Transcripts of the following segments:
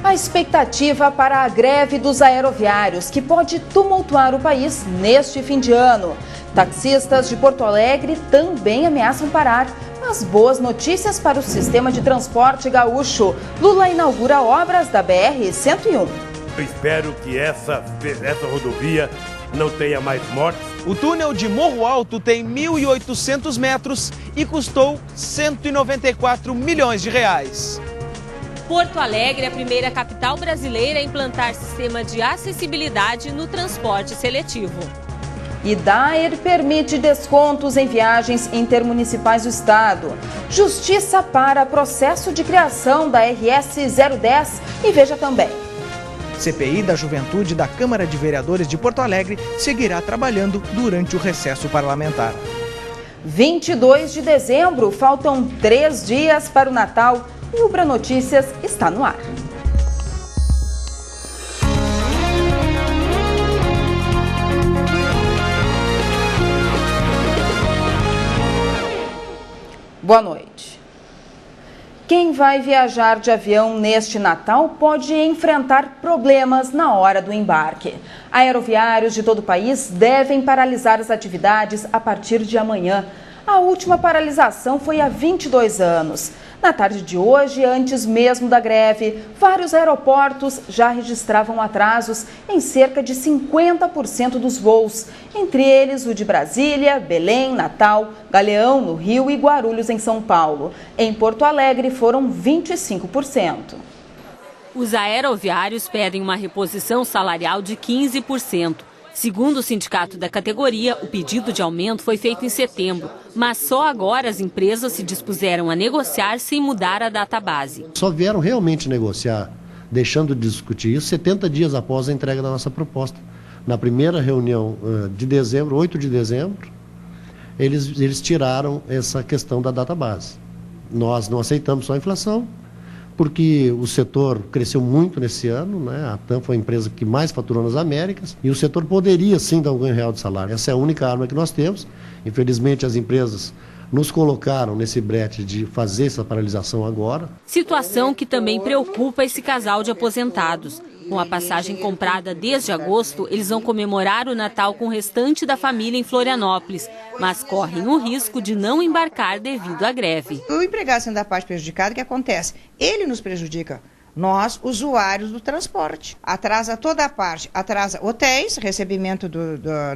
A expectativa para a greve dos aeroviários, que pode tumultuar o país neste fim de ano. Taxistas de Porto Alegre também ameaçam parar. Mas boas notícias para o sistema de transporte gaúcho. Lula inaugura obras da BR-101. Eu espero que essa rodovia não tenha mais mortes. O túnel de Morro Alto tem 1.800 metros e custou 194 milhões de reais. Porto Alegre é a primeira capital brasileira a implantar sistema de acessibilidade no transporte seletivo. E DAER permite descontos em viagens intermunicipais do estado. Justiça para processo de criação da RS 010 e veja também. CPI da Juventude da Câmara de Vereadores de Porto Alegre seguirá trabalhando durante o recesso parlamentar. 22 de dezembro, faltam 3 dias para o Natal e o Ubra Notícias está no ar. Boa noite. Quem vai viajar de avião neste Natal pode enfrentar problemas na hora do embarque. Aeroviários de todo o país devem paralisar as atividades a partir de amanhã. A última paralisação foi há 22 anos. Na tarde de hoje, antes mesmo da greve, vários aeroportos já registravam atrasos em cerca de 50% dos voos, entre eles o de Brasília, Belém, Natal, Galeão, no Rio e Guarulhos, em São Paulo. Em Porto Alegre, foram 25%. Os aeroviários pedem uma reposição salarial de 15%. Segundo o sindicato da categoria, o pedido de aumento foi feito em setembro, mas só agora as empresas se dispuseram a negociar sem mudar a data base. Só vieram realmente negociar, deixando de discutir isso, 70 dias após a entrega da nossa proposta. Na primeira reunião de dezembro, 8 de dezembro, eles tiraram essa questão da data base. Nós não aceitamos só a inflação, porque o setor cresceu muito nesse ano, né? A TAM foi a empresa que mais faturou nas Américas e o setor poderia sim dar um ganho real de salário. Essa é a única arma que nós temos. Infelizmente as empresas nos colocaram nesse brete de fazer essa paralisação agora. Situação que também preocupa esse casal de aposentados. Com a passagem comprada desde agosto, eles vão comemorar o Natal com o restante da família em Florianópolis, mas correm o risco de não embarcar devido à greve. O empregado sendo a parte prejudicada, o que acontece? Ele nos prejudica. Nós, usuários do transporte. Atrasa toda a parte, atrasa hotéis, recebimento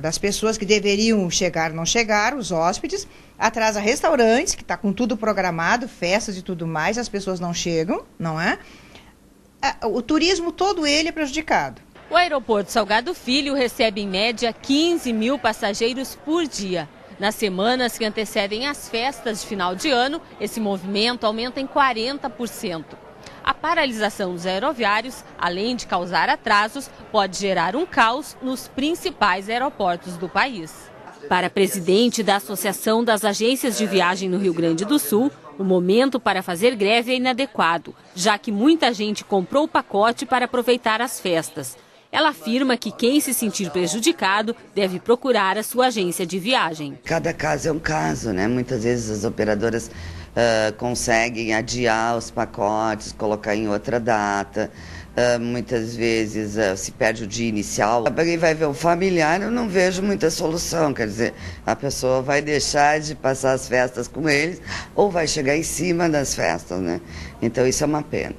das pessoas que deveriam chegar, não chegaram, os hóspedes, atrasa restaurantes, que está com tudo programado, festas e tudo mais, as pessoas não chegam, não é? O turismo todo ele é prejudicado. O aeroporto Salgado Filho recebe em média 15 mil passageiros por dia. Nas semanas que antecedem as festas de final de ano, esse movimento aumenta em 40%. A paralisação dos aeroviários, além de causar atrasos, pode gerar um caos nos principais aeroportos do país. Para a presidente da Associação das Agências de Viagem no Rio Grande do Sul, o momento para fazer greve é inadequado, já que muita gente comprou o pacote para aproveitar as festas. Ela afirma que quem se sentir prejudicado deve procurar a sua agência de viagem. Cada caso é um caso, né? Muitas vezes as operadoras conseguem adiar os pacotes, colocar em outra data. Muitas vezes se perde o dia inicial. Para quem vai ver o familiar, eu não vejo muita solução. Quer dizer, a pessoa vai deixar de passar as festas com eles ou vai chegar em cima das festas, né? Então isso é uma pena.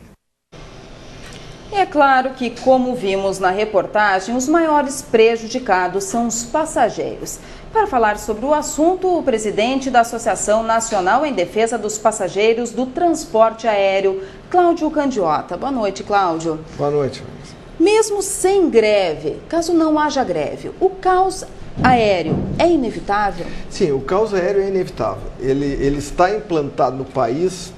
E é claro que, como vimos na reportagem, os maiores prejudicados são os passageiros. Para falar sobre o assunto, o presidente da Associação Nacional em Defesa dos Passageiros do Transporte Aéreo, Cláudio Candiota. Boa noite, Cláudio. Boa noite. Mesmo sem greve, caso não haja greve, o caos aéreo é inevitável? Sim, o caos aéreo é inevitável. Ele está implantado no país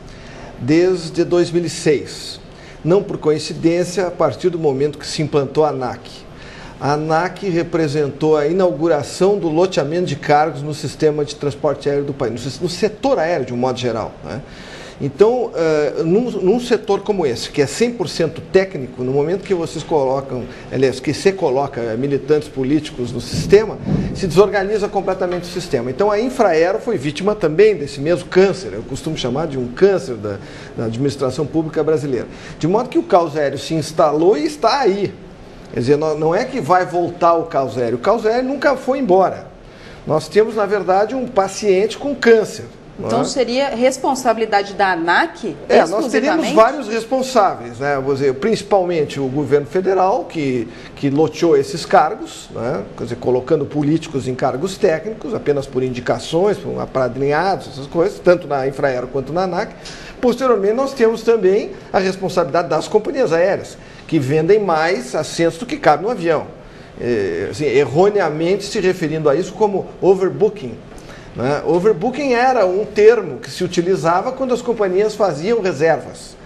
desde 2006. Não por coincidência, a partir do momento que se implantou a ANAC. A ANAC representou a inauguração do loteamento de cargos no sistema de transporte aéreo do país, no setor aéreo de um modo geral, né? Então, num setor como esse, que é 100% técnico, no momento que vocês colocam, aliás, que você coloca militantes políticos no sistema, se desorganiza completamente o sistema. Então, a Infraero foi vítima também desse mesmo câncer, eu costumo chamar de um câncer da administração pública brasileira. De modo que o caos aéreo se instalou e está aí. Quer dizer, não é que vai voltar o caos aéreo nunca foi embora. Nós temos, na verdade, um paciente com câncer. Então seria responsabilidade da ANAC? Nós teríamos vários responsáveis, né? Vou dizer, principalmente o governo federal, que loteou esses cargos, né? Quer dizer, colocando políticos em cargos técnicos, apenas por indicações, por apadrinhados, essas coisas, tanto na Infraero quanto na ANAC. Posteriormente, nós temos também a responsabilidade das companhias aéreas, que vendem mais assentos do que cabe no avião. Assim, erroneamente se referindo a isso como overbooking. Né? Overbooking era um termo que se utilizava quando as companhias faziam reservas.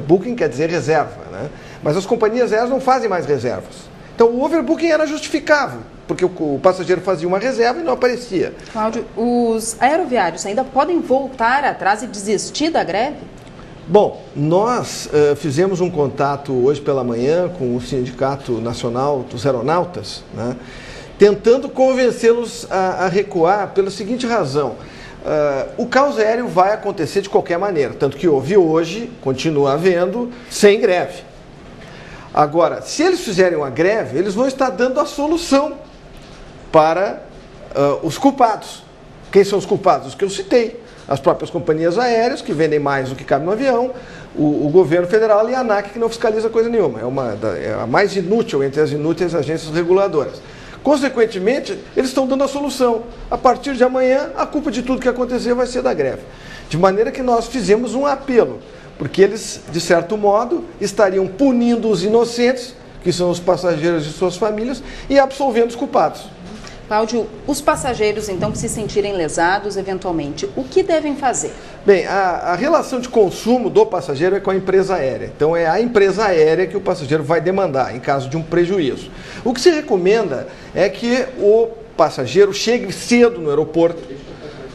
Booking quer dizer reserva, né? Mas as companhias aéreas não fazem mais reservas. Então o overbooking era justificável, porque o passageiro fazia uma reserva e não aparecia. Cláudio, os aeroviários ainda podem voltar atrás e desistir da greve? Bom, nós fizemos um contato hoje pela manhã com o Sindicato Nacional dos Aeronautas, né? Tentando convencê-los a recuar pela seguinte razão. O caos aéreo vai acontecer de qualquer maneira, tanto que houve hoje, continua havendo, sem greve. Agora, se eles fizerem uma greve, eles vão estar dando a solução para os culpados. Quem são os culpados? Os que eu citei. As próprias companhias aéreas, que vendem mais do que cabe no avião, o governo federal e a ANAC, que não fiscaliza coisa nenhuma. É a mais inútil entre as inúteis agências reguladoras. Consequentemente, eles estão dando a solução. A partir de amanhã, a culpa de tudo que acontecer vai ser da greve. De maneira que nós fizemos um apelo, porque eles, de certo modo, estariam punindo os inocentes, que são os passageiros e suas famílias, e absolvendo os culpados. Cláudio, os passageiros, então, que se sentirem lesados, eventualmente, o que devem fazer? Bem, a relação de consumo do passageiro é com a empresa aérea. Então, é a empresa aérea que o passageiro vai demandar, em caso de um prejuízo. O que se recomenda é que o passageiro chegue cedo no aeroporto,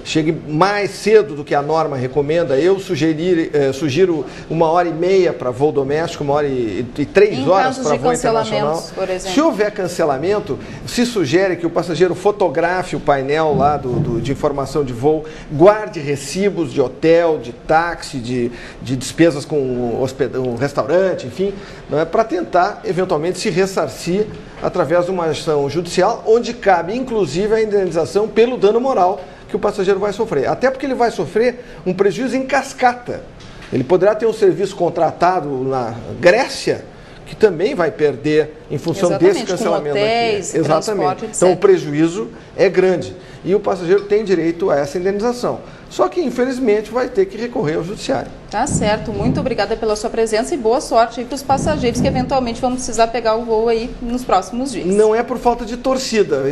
chegue mais cedo do que a norma recomenda. Eu sugiro 1h30 para voo doméstico, 1h03 para voo internacional. Por exemplo. Se houver cancelamento, se sugere que o passageiro fotografe o painel lá de informação de voo, guarde recibos de hotel, de táxi, de despesas com um restaurante, enfim, para tentar, eventualmente, se ressarcir através de uma ação judicial, onde cabe, inclusive, a indenização pelo dano moral que o passageiro vai sofrer. Até porque ele vai sofrer um prejuízo em cascata. Ele poderá ter um serviço contratado na Grécia, que também vai perder em função desse cancelamento. Com hotéis, aqui. Exatamente. Então o prejuízo é grande. E o passageiro tem direito a essa indenização. Só que, infelizmente, vai ter que recorrer ao judiciário. Tá certo. Muito obrigada pela sua presença e boa sorte aí para os passageiros que eventualmente vão precisar pegar o voo aí nos próximos dias. Não é por falta de torcida.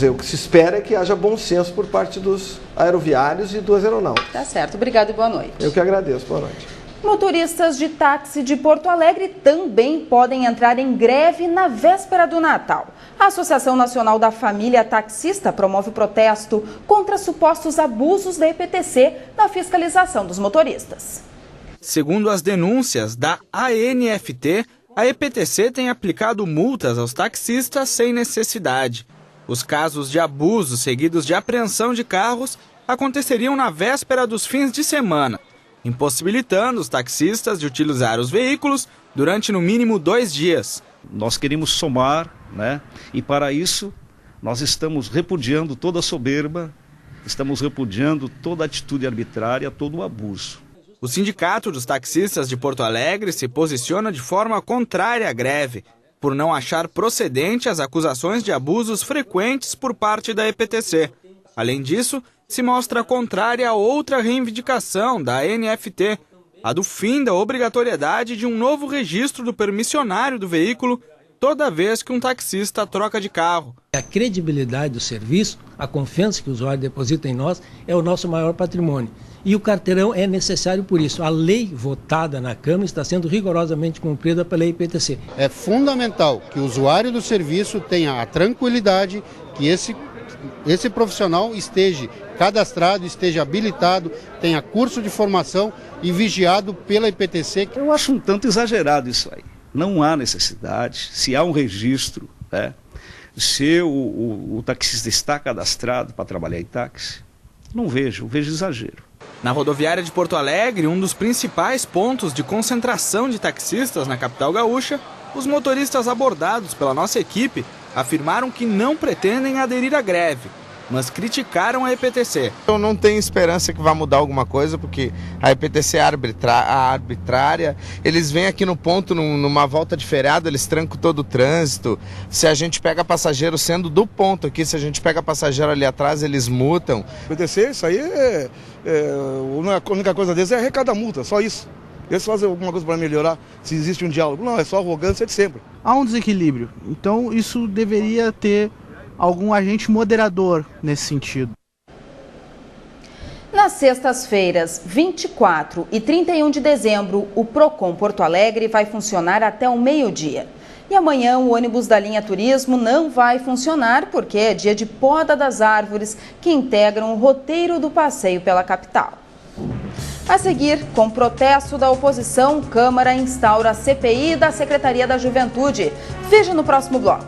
O que se espera é que haja bom senso por parte dos aeroviários e dos aeronautas. Tá certo. Obrigada e boa noite. Eu que agradeço. Boa noite. Motoristas de táxi de Porto Alegre também podem entrar em greve na véspera do Natal. A Associação Nacional da Família Taxista promove protesto contra supostos abusos da EPTC na fiscalização dos motoristas. Segundo as denúncias da ANFT, a EPTC tem aplicado multas aos taxistas sem necessidade. Os casos de abuso seguidos de apreensão de carros aconteceriam na véspera dos fins de semana, impossibilitando os taxistas de utilizar os veículos durante no mínimo 2 dias. Nós queremos somar, né? E para isso nós estamos repudiando toda a soberba, estamos repudiando toda a atitude arbitrária, todo o abuso. O Sindicato dos Taxistas de Porto Alegre se posiciona de forma contrária à greve, por não achar procedente as acusações de abusos frequentes por parte da EPTC. Além disso, se mostra contrária a outra reivindicação da ANFT, a do fim da obrigatoriedade de um novo registro do permissionário do veículo toda vez que um taxista troca de carro. A credibilidade do serviço, a confiança que o usuário deposita em nós é o nosso maior patrimônio. E o carteirão é necessário por isso. A lei votada na Câmara está sendo rigorosamente cumprida pela IPTC. É fundamental que o usuário do serviço tenha a tranquilidade que esse esse profissional esteja cadastrado, esteja habilitado, tenha curso de formação e vigiado pela IPTC. Eu acho um tanto exagerado isso aí. Não há necessidade, se há um registro, né, se o taxista está cadastrado para trabalhar em táxi, não vejo exagero. Na rodoviária de Porto Alegre, um dos principais pontos de concentração de taxistas na capital gaúcha, os motoristas abordados pela nossa equipe afirmaram que não pretendem aderir à greve, mas criticaram a EPTC. Eu não tenho esperança que vá mudar alguma coisa, porque a EPTC é arbitrária. Eles vêm aqui no ponto, numa volta de feriado, eles trancam todo o trânsito. Se a gente pega passageiro sendo do ponto aqui, se a gente pega passageiro ali atrás, eles multam. EPTC, isso aí a única coisa deles é arrecadar multa, só isso. Eles fazem alguma coisa para melhorar, se existe um diálogo. Não, é só arrogância de sempre. Há um desequilíbrio, então isso deveria ter algum agente moderador nesse sentido. Nas sextas-feiras, 24 e 31 de dezembro, o Procon Porto Alegre vai funcionar até o meio-dia. E amanhã o ônibus da linha Turismo não vai funcionar porque é dia de poda das árvores que integram o roteiro do passeio pela capital. A seguir, com protesto da oposição, Câmara instaura a CPI da Secretaria da Juventude. Veja no próximo bloco.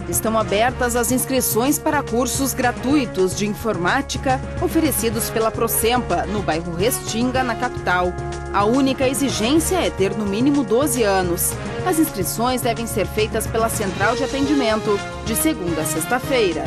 Estão abertas as inscrições para cursos gratuitos de informática oferecidos pela Procempa, no bairro Restinga, na capital. A única exigência é ter no mínimo 12 anos. As inscrições devem ser feitas pela Central de Atendimento, de segunda a sexta-feira.